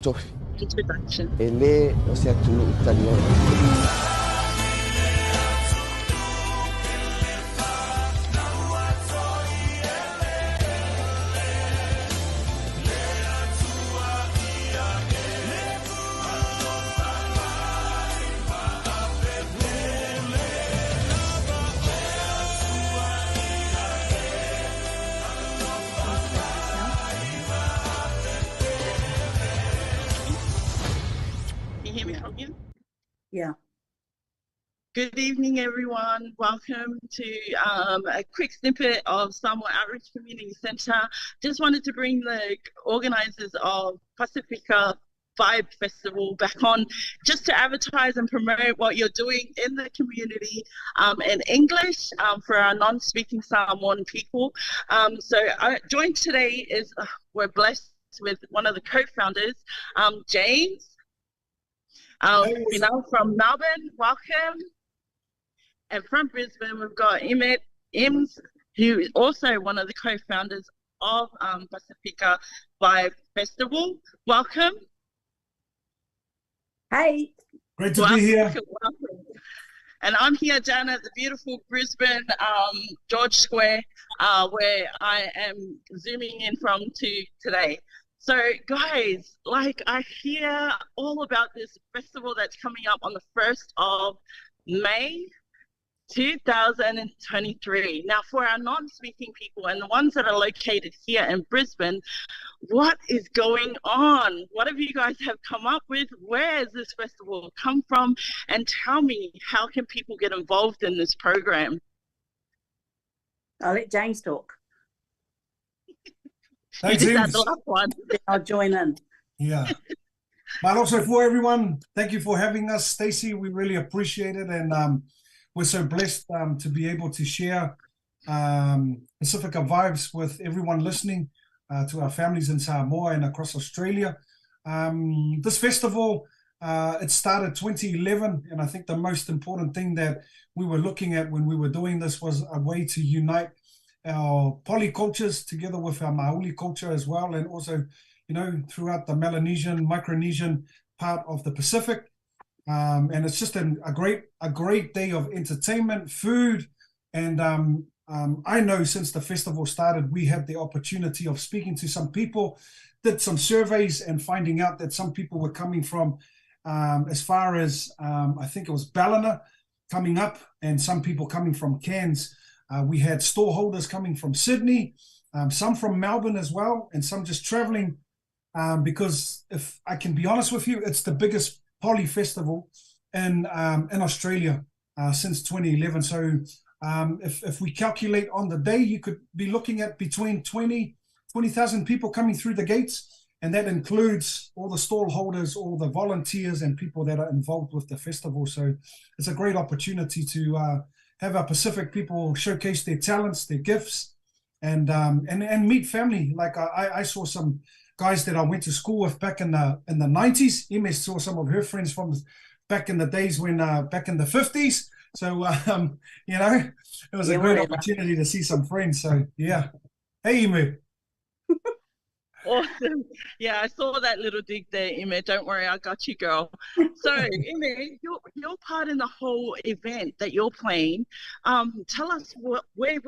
tofi. Introduction. Ele o se atunu italiano. Yeah. Good evening, everyone. Welcome to a quick snippet of Samoan Outreach Community Centre. Just wanted to bring the organisers of Pasifika Vibe Festival back on just to advertise and promote what you're doing in the community in English for our non-speaking Samoan people. So joined today is, we're blessed with one of the co-founders, James. From Melbourne, welcome. And from Brisbane, we've got Ims, who is also one of the co-founders of Pasifika Vibe Festival. Welcome. Hey. Great to be here. Welcome. And I'm here down at the beautiful Brisbane George Square, where I am zooming in from today. So guys, like I hear all about this festival that's coming up on the 1st of May 2023. Now for our non-speaking people and the ones that are located here in Brisbane, what is going on? What have you guys have come up with? Where has this festival come from? And tell me, how can people get involved in this program? I'll let James talk. Thanks, James. I'll join in. Yeah. But also for everyone, thank you for having us, Stacey. We really appreciate it. And we're so blessed to be able to share Pasifika vibes with everyone listening, to our families in Samoa and across Australia. This festival, it started 2011. And I think the most important thing that we were looking at when we were doing this was a way to unite our polycultures together with our Maoli culture as well, and also, you know, throughout the Melanesian, Micronesian part of the Pacific. And it's just a great day of entertainment, food, and I know since the festival started, we had the opportunity of speaking to some people, did some surveys, and finding out that some people were coming from as far as I think it was Ballina coming up, and some people coming from Cairns. We had store holders coming from Sydney, some from Melbourne as well, and some just traveling because, if I can be honest with you, it's the biggest poly festival in Australia since 2011. So if we calculate on the day, you could be looking at between 20,000 people coming through the gates, and that includes all the stall holders, all the volunteers and people that are involved with the festival. So it's a great opportunity to have our Pacific people showcase their talents, their gifts, and meet family. Like I saw some guys that I went to school with back in the 90s. Ms saw some of her friends from back in the days when back in the 50s. So you know, it was a great opportunity to see some friends. So yeah, hey Emu. Awesome. Yeah, I saw that little dig there, Ime. Don't worry, I got you, girl. So, Ime, your part in the whole event that you're playing. Tell us where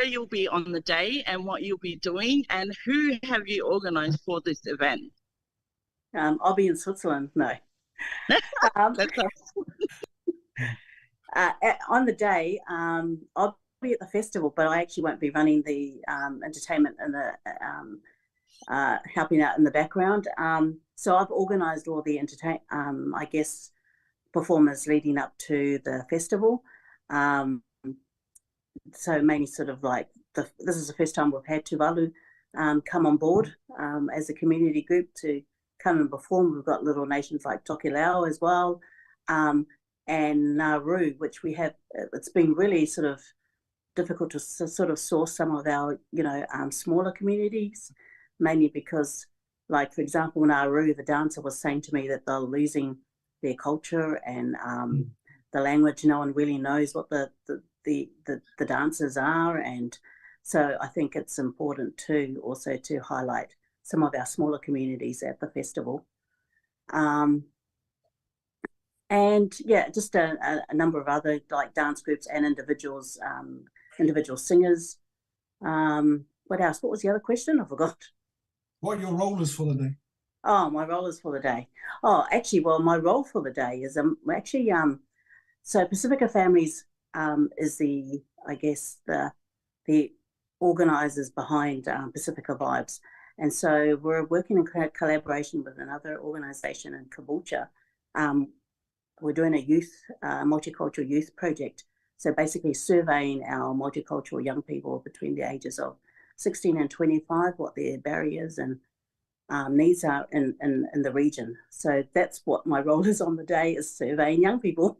you'll be on the day and what you'll be doing, and who have you organised for this event? I'll be in Switzerland. No. That's on the day, I'll be at the festival, but I actually won't be running the entertainment and the helping out in the background. So I've organised all the I guess, performers leading up to the festival. So mainly sort of like this is the first time we've had Tuvalu come on board as a community group to come and perform. We've got little nations like Tokelau as well, and Nauru, which we have. It's been really sort of difficult to sort of source some of our, you know, smaller communities, mainly because, like, for example, Nauru, the dancer was saying to me that they're losing their culture and the language. No one really knows what the dancers are, and so I think it's important too also to highlight some of our smaller communities at the festival. And yeah, just a number of other like dance groups and individuals, individual singers. What else? What was the other question? I forgot. What your role is for the day? Oh, my role is for the day. Oh, actually, well, my role for the day is actually so Pasifika Families is the, I guess, the organisers behind Pasifika Vibes, and so we're working in collaboration with another organisation in Caboolture. We're doing a youth, multicultural youth project. So basically surveying our multicultural young people between the ages of 16 and 25, what their barriers and needs are in the region. So that's what my role is on the day, is surveying young people.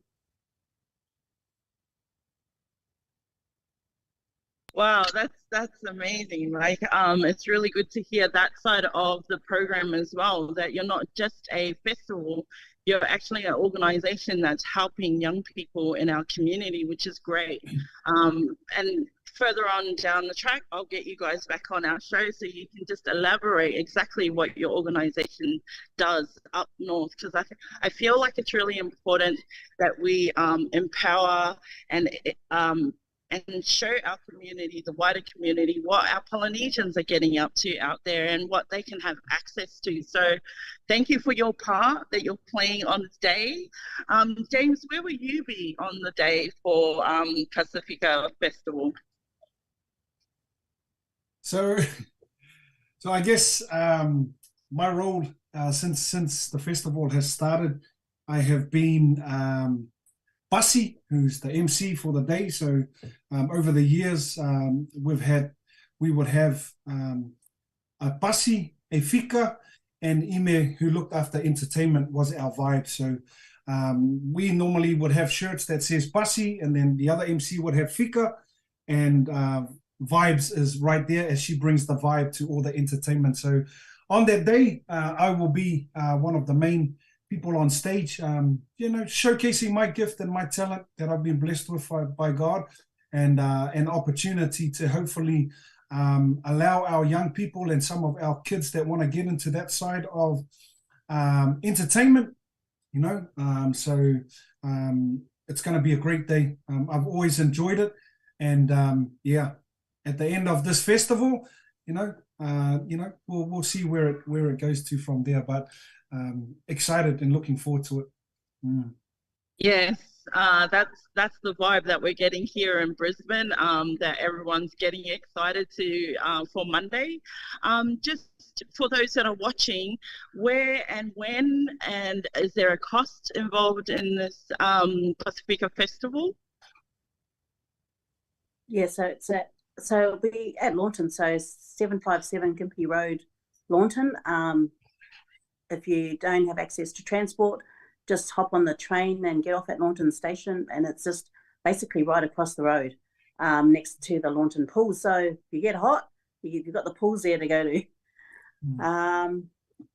Wow, that's amazing. Like, it's really good to hear that side of the program as well, that you're not just a festival, you're actually an organization that's helping young people in our community, which is great. And further on down the track, I'll get you guys back on our show so you can just elaborate exactly what your organization does up north, because I feel like it's really important that we empower and show our community, the wider community, what our Polynesians are getting up to out there and what they can have access to. So thank you for your part that you're playing on this day. James, where will you be on the day for Pasifika Festival? So I guess my role since the festival has started, I have been Bussy, who's the MC for the day. So over the years, we would have a Bussy, a Fika, and Ime, who looked after entertainment, was our vibe. So we normally would have shirts that says Bussy, and then the other MC would have Fika, and Vibes is right there as she brings the vibe to all the entertainment. So on that day, I will be one of the main people on stage, showcasing my gift and my talent that I've been blessed with by God, and an opportunity to hopefully allow our young people and some of our kids that want to get into that side of entertainment, so it's going to be a great day. I've always enjoyed it, and at the end of this festival, we'll see where it goes to from there, but excited and looking forward to it. Yes, that's the vibe that we're getting here in Brisbane, that everyone's getting excited for Monday. Just for those that are watching, where and when, and is there a cost involved in this Pasifika Festival? Yeah, so it'll be at Launton, so 757 Gympie Road, Launton. If you don't have access to transport, just hop on the train and get off at Launton Station, and it's just basically right across the road, next to the Launton pool. So if you get hot, you've got the pools there to go to.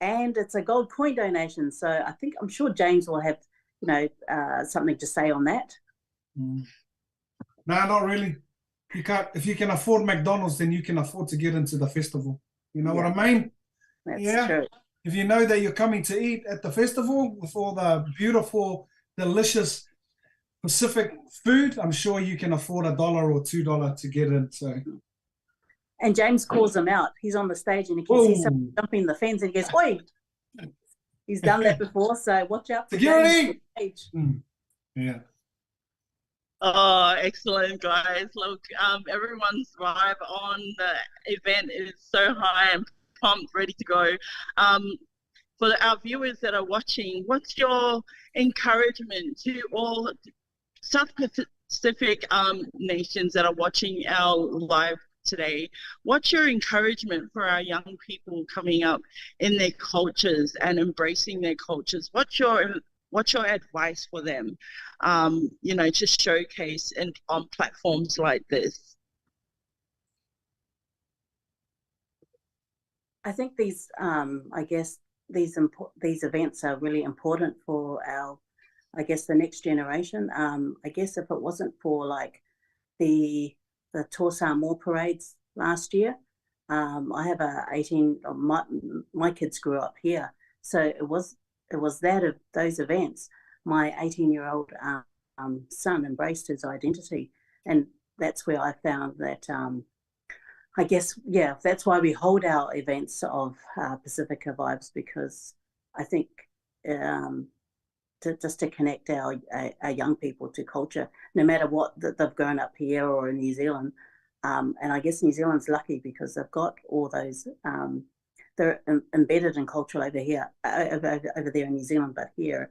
And it's a gold coin donation. So I'm sure James will have, something to say on that. No, not really. You can't. If you can afford McDonald's, then you can afford to get into the festival. You know what I mean? That's true. If you know that you're coming to eat at the festival with all the beautiful, delicious Pacific food, I'm sure you can afford $1 or $2 to get in. So. And James calls him out. He's on the stage and he can see someone jumping the fence and he goes, "Oi!" He's done that before, so watch out for security. Yeah. Oh, excellent, guys. Look, everyone's vibe on the event is so high and pumped, ready to go. For our viewers that are watching, what's your encouragement to all South Pacific nations that are watching our live today? What's your encouragement for our young people coming up in their cultures and embracing their cultures? What's your advice for them, to showcase on platforms like this? I think these events are really important for the next generation. I guess if it wasn't for like the Tour Samoa parades last year, I have a 18. My kids grew up here, so it was that of those events. My 18-year-old son embraced his identity, and that's where I found that. I guess, yeah, that's why we hold our events of Pasifika Vibes, because I think just to connect our young people to culture, no matter what they've grown up here or in New Zealand. And I guess New Zealand's lucky because they've got all those, they're embedded in culture over here, over there in New Zealand, but here,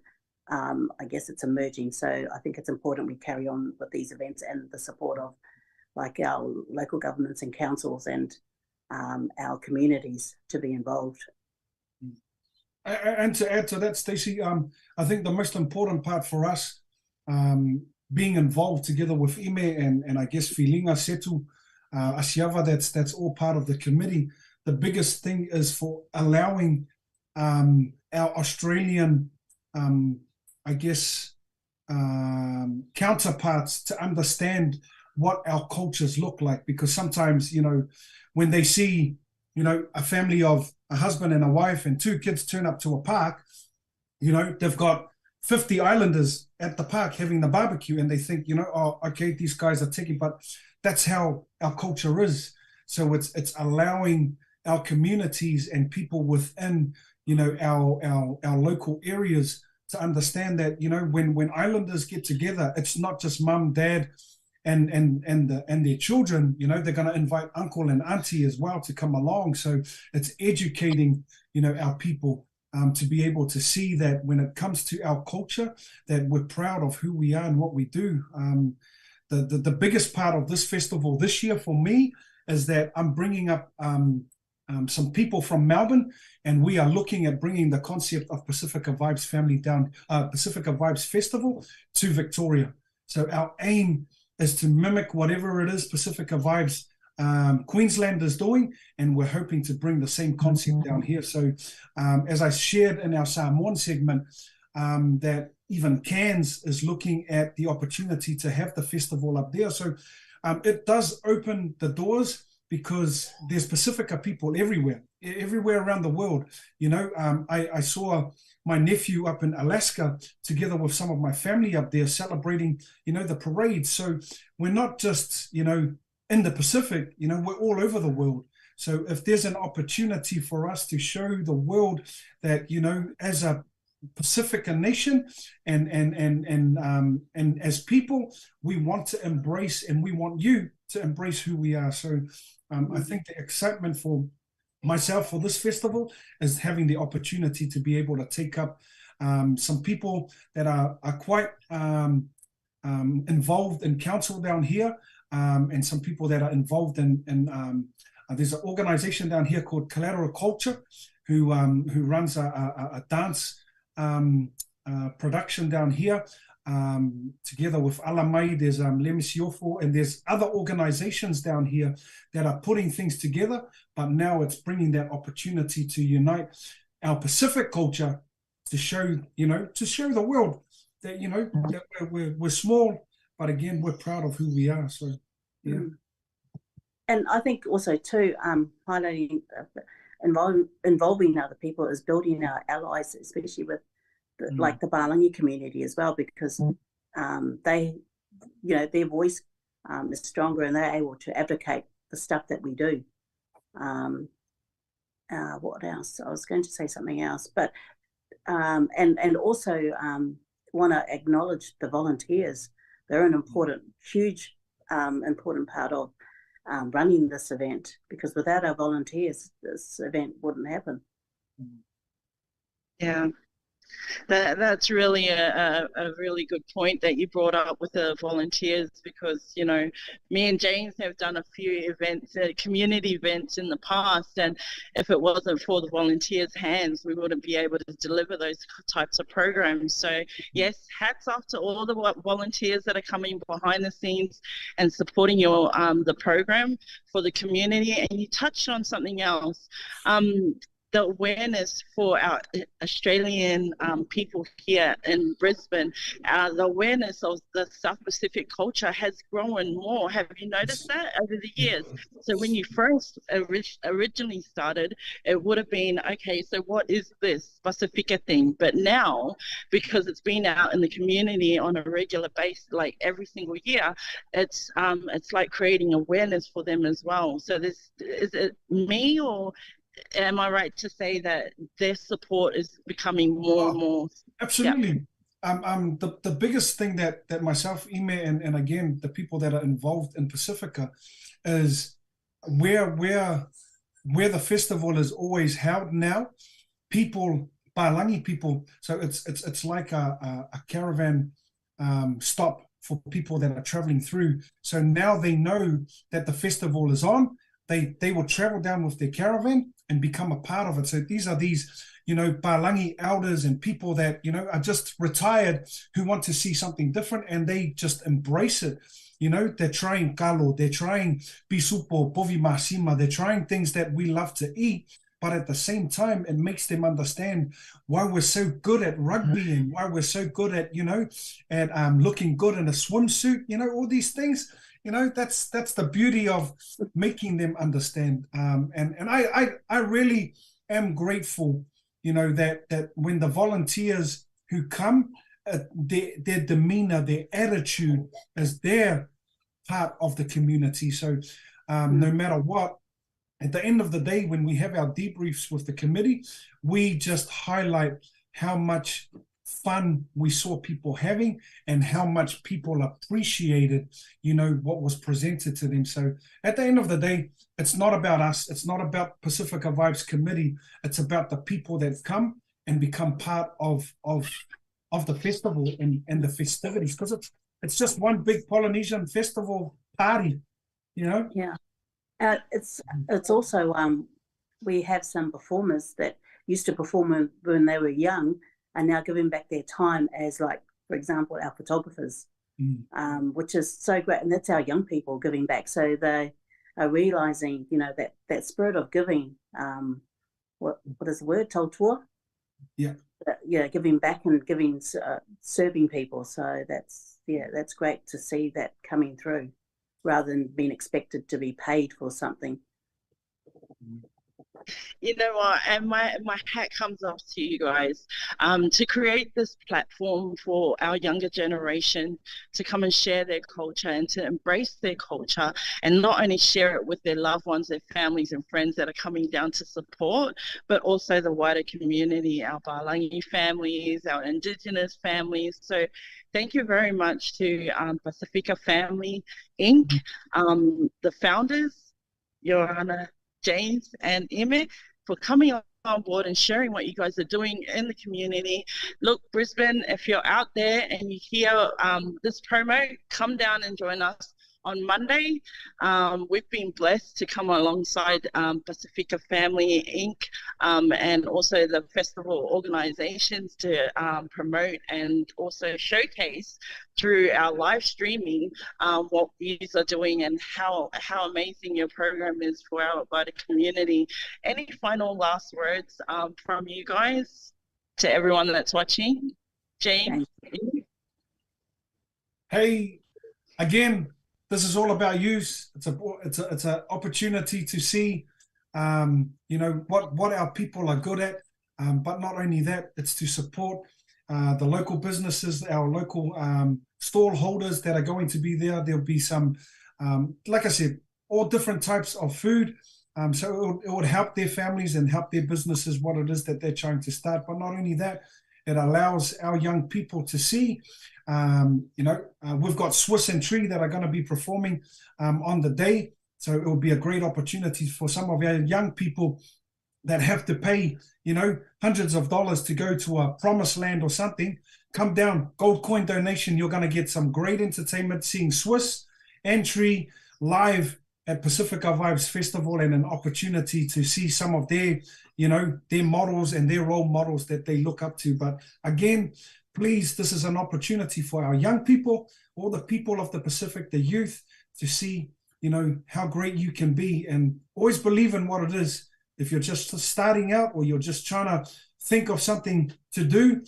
I guess it's emerging. So I think it's important we carry on with these events and the support of like our local governments and councils and our communities to be involved. And to add to that, Stacey, I think the most important part for us, being involved together with Ime and I guess Filinga, Setu, Asiava, that's all part of the committee. The biggest thing is for allowing our Australian, I guess, counterparts to understand what our cultures look like, because sometimes, you know, when they see, you know, a family of a husband and a wife and 2 kids turn up to a park, you know, they've got 50 islanders at the park having the barbecue, and they think, you know, oh, okay, these guys are taking, but that's how our culture is. So it's allowing our communities and people within, you know, our local areas to understand that, you know, when islanders get together, it's not just mum, dad, and their children, you know, they're going to invite uncle and auntie as well to come along. So it's educating, you know, our people to be able to see that when it comes to our culture, that we're proud of who we are and what we do. The biggest part of this festival this year for me is that I'm bringing up some people from Melbourne, and we are looking at bringing the concept of Pasifika Vibes family down, Pasifika Vibes Festival to Victoria. So our aim is to mimic whatever it is Pasifika Vibes Queensland is doing, and we're hoping to bring the same concept down here. So as I shared in our Samoan segment, that even Cairns is looking at the opportunity to have the festival up there. So it does open the doors, because there's Pasifika people everywhere around the world. You know, I saw my nephew up in Alaska together with some of my family up there celebrating, you know, the parade. So we're not just, you know, in the Pacific, you know, we're all over the world. So if there's an opportunity for us to show the world that, you know, as a Pasifika nation and as people, we want to embrace, and we want you to embrace who we are. So I think the excitement for myself for this festival is having the opportunity to be able to take up some people that are quite involved in council down here, and some people that are involved in there's an organization down here called Collateral Culture who runs a dance production down here, together with Alamai. There's Lemisiofo, and there's other organizations down here that are putting things together, but now it's bringing that opportunity to unite our Pacific culture to show, you know, to show the world that, you know, that we're small, but again, we're proud of who we are. So, yeah. And I think also too, highlighting, involving other people is building our allies, especially with like the Balangi community as well, because they, you know, their voice is stronger, and they're able to advocate the stuff that we do. What else? I was going to say something else, but and also want to acknowledge the volunteers. They're an important, huge, important part of running this event, because without our volunteers, this event wouldn't happen. Yeah. That's really a really good point that you brought up with the volunteers, because, you know, me and James have done a few events, community events in the past, and if it wasn't for the volunteers' hands, we wouldn't be able to deliver those types of programs. So yes, hats off to all the volunteers that are coming behind the scenes and supporting your the program for the community. And you touched on something else. the awareness for our Australian people here in Brisbane, the awareness of the South Pacific culture has grown more. Have you noticed that over the years? So when you first originally started, it would have been, okay, so what is this Pasifika thing? But now, because it's been out in the community on a regular basis, like every single year, it's like creating awareness for them as well. So is it me, or am I right to say that their support is becoming more and more? Absolutely. The biggest thing that myself, Ime, and again the people that are involved in Pasifika, is where the festival is always held now. People, Palangi people, so it's like a caravan stop for people that are traveling through. So now they know that the festival is on. They will travel down with their caravan and become a part of it. So these are Palangi elders and people that, are just retired, who want to see something different, and they just embrace it. They're trying kalo, they're trying pisupo, povi masima, they're trying things that we love to eat, but at the same time, it makes them understand why we're so good at rugby and why we're so good at, at looking good in a swimsuit, all these things. That's the beauty of making them understand. And I really am grateful, that when the volunteers who come, their demeanor, their attitude is their part of the community. So no matter what, at the end of the day, when we have our debriefs with the committee, we just highlight how much fun we saw people having and how much people appreciated, what was presented to them. So at the end of the day, it's not about us. It's not about Pasifika Vibes Committee. It's about the people that come and become part of the festival and the festivities, because it's just one big Polynesian festival party, Yeah. It's also we have some performers that used to perform when they were young, and now giving back their time as, like, for example, our photographers, which is so great. And that's our young people giving back. So they are realising, that spirit of giving, what is the word, tautua? Yeah. Giving back and serving people. So that's great to see that coming through, rather than being expected to be paid for something. You know what, and my hat comes off to you guys to create this platform for our younger generation to come and share their culture and to embrace their culture, and not only share it with their loved ones, their families and friends that are coming down to support, but also the wider community, our Palangi families, our Indigenous families. So thank you very much to Pasifika Family Inc., the founders, Joanna, James and Emmett, for coming on board and sharing what you guys are doing in the community. Look, Brisbane, if you're out there and you hear this promo, come down and join us on Monday. We've been blessed to come alongside Pasifika Family Inc. And also the festival organizations to promote and also showcase through our live streaming what you are doing and how amazing your program is for our wider community. Any final last words from you guys to everyone that's watching? James? Hey, again, this is all about use. It's an opportunity to see, what our people are good at. But not only that, it's to support the local businesses, our local stall holders that are going to be there. There'll be some, like I said, all different types of food. So it would help their families and help their businesses, what it is that they're trying to start. But not only that, it allows our young people to see. We've got Swiss and Tree that are going to be performing on the day. So it will be a great opportunity for some of our young people that have to pay, hundreds of dollars to go to a promised land or something. Come down, gold coin donation. You're going to get some great entertainment, seeing Swiss and Tree live at Pasifika Vibes Festival, and an opportunity to see some of their, their models and their role models that they look up to. But again, please, this is an opportunity for our young people, all the people of the Pacific, the youth, to see, how great you can be, and always believe in what it is if you're just starting out or you're just trying to think of something to do,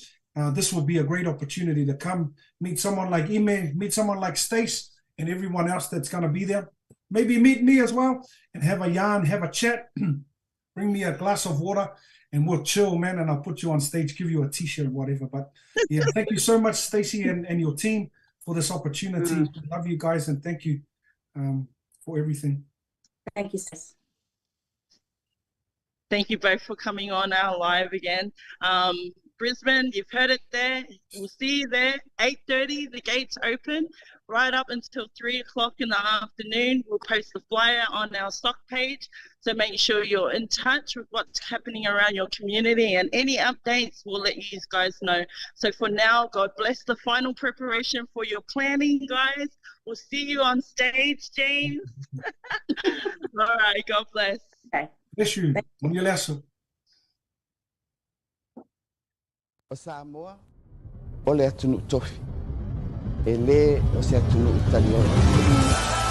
this will be a great opportunity to come meet someone like Ime, meet someone like Stacey, and everyone else that's going to be there. Maybe meet me as well and have a yarn, have a chat. Bring me a glass of water and we'll chill, man, and I'll put you on stage, give you a t-shirt or whatever. But yeah, thank you so much, Stacey and your team, for this opportunity. Love you guys, and thank you for everything. Thank you, Stacey. Thank you both for coming on our live again. Brisbane, you've heard it there. We'll see you there. 8:30, the gates open, right up until 3 o'clock in the afternoon. We'll post the flyer on our SOCC page, so make sure you're in touch with what's happening around your community, and any updates, we'll let you guys know. So for now, God bless the final preparation for your planning, guys. We'll see you on stage, James. All right, God bless. Okay. Bless you. O Samoa, o le atunu tofi. E le o se atunu italiano.